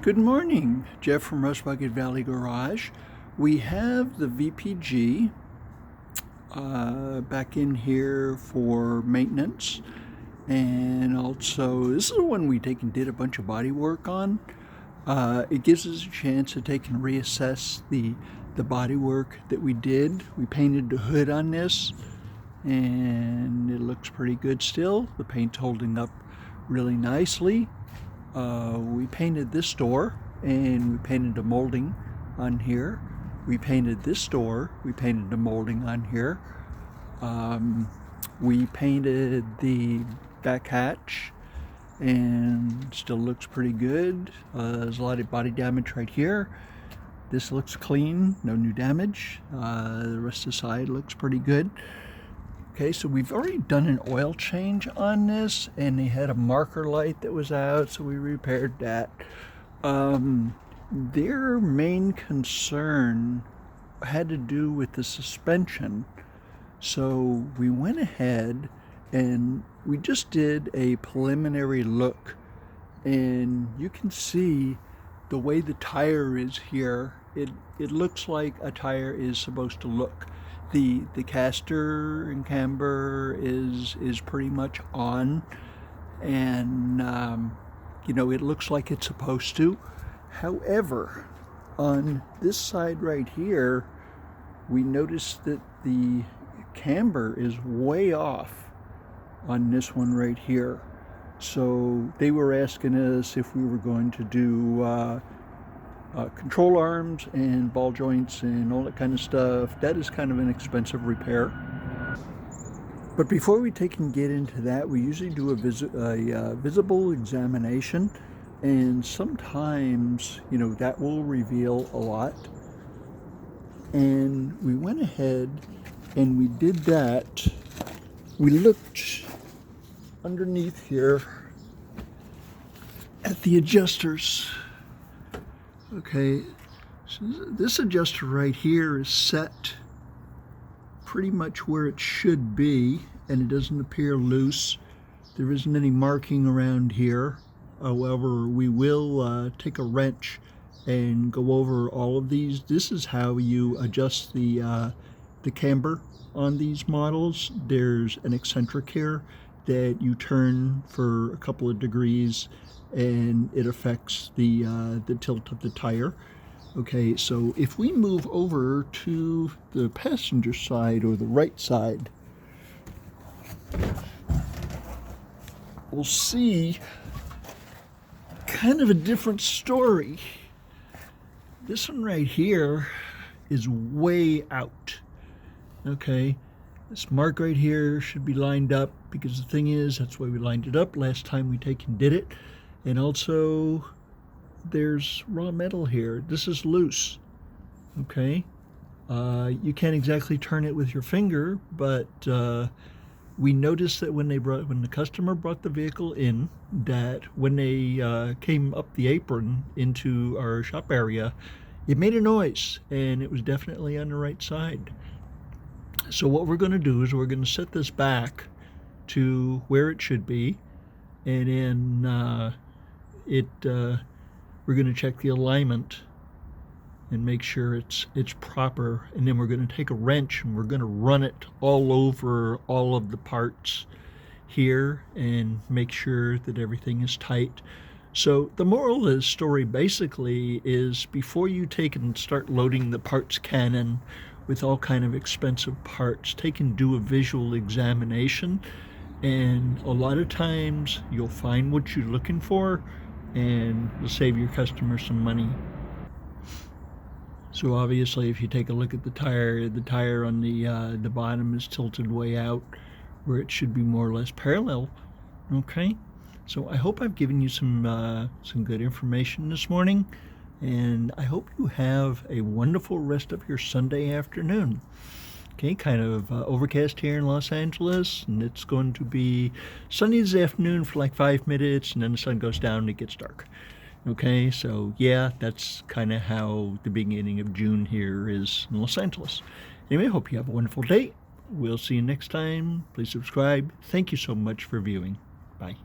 Good morning, Jeff from Rust Bucket Valley Garage. We have the VPG back in here for maintenance, and also this is the one we take and did a bunch of body work on. It gives us a chance to take and reassess the body work that we did. We painted the hood on this, and it looks pretty good still. The paint's holding up really nicely. We painted this door, and we painted the molding on here. We painted this door, we painted the molding on here. We painted the back hatch, and still looks pretty good. There's a lot of body damage right here. This looks clean, no new damage. The rest of the side looks pretty good. Okay, so we've already done an oil change on this, and they had a marker light that was out, so we repaired that. Their main concern had to do with the suspension. So we went ahead and we just did a preliminary look, and you can see the way the tire is here. It looks like a tire is supposed to look. The caster and camber is pretty much on, and it looks like it's supposed to. However, on this side right here, we noticed that the camber is way off on this one right here. So they were asking us if we were going to do control arms and ball joints and all that kind of stuff. That is kind of an expensive repair. But before we take and get into that, we usually do a visible examination, and sometimes that will reveal a lot. And we went ahead and we did that. We looked underneath here at the adjusters. Okay, so this adjuster right here is set pretty much where it should be, and it doesn't appear loose. There isn't any marking around here. However, we will take a wrench and go over all of these. This is how you adjust the camber on these models. There's an eccentric here that you turn for a couple of degrees, and it affects the tilt of the tire. Okay, so if we move over to the passenger side or the right side, we'll see kind of a different story. This one right here is way out. Okay, this mark right here should be lined up, because the thing is, that's why we lined it up last time we take and did it. And also, there's raw metal here. This is loose. Okay, you can't exactly turn it with your finger, but we noticed that when the customer brought the vehicle in, that when they came up the apron into our shop area, it made a noise, and it was definitely on the right side. So what we're going to do is we're going to set this back to where it should be, and then we're going to check the alignment and make sure it's proper, and then we're going to take a wrench and we're going to run it all over all of the parts here and make sure that everything is tight. So the moral of the story basically is, before you take and start loading the parts cannon with all kind of expensive parts, take and do a visual examination, and a lot of times you'll find what you're looking for, and you'll save your customer some money. So obviously, if you take a look at the tire on the bottom is tilted way out where it should be more or less parallel. Okay, so I hope I've given you some good information this morning, and I hope you have a wonderful rest of your Sunday afternoon. Okay, kind of overcast here in Los Angeles, and it's going to be sunny this afternoon for like 5 minutes, and then the sun goes down and it gets dark. Okay, so yeah, that's kind of how the beginning of June here is in Los Angeles. Anyway, I hope you have a wonderful day. We'll see you next time. Please subscribe. Thank you so much for viewing. Bye.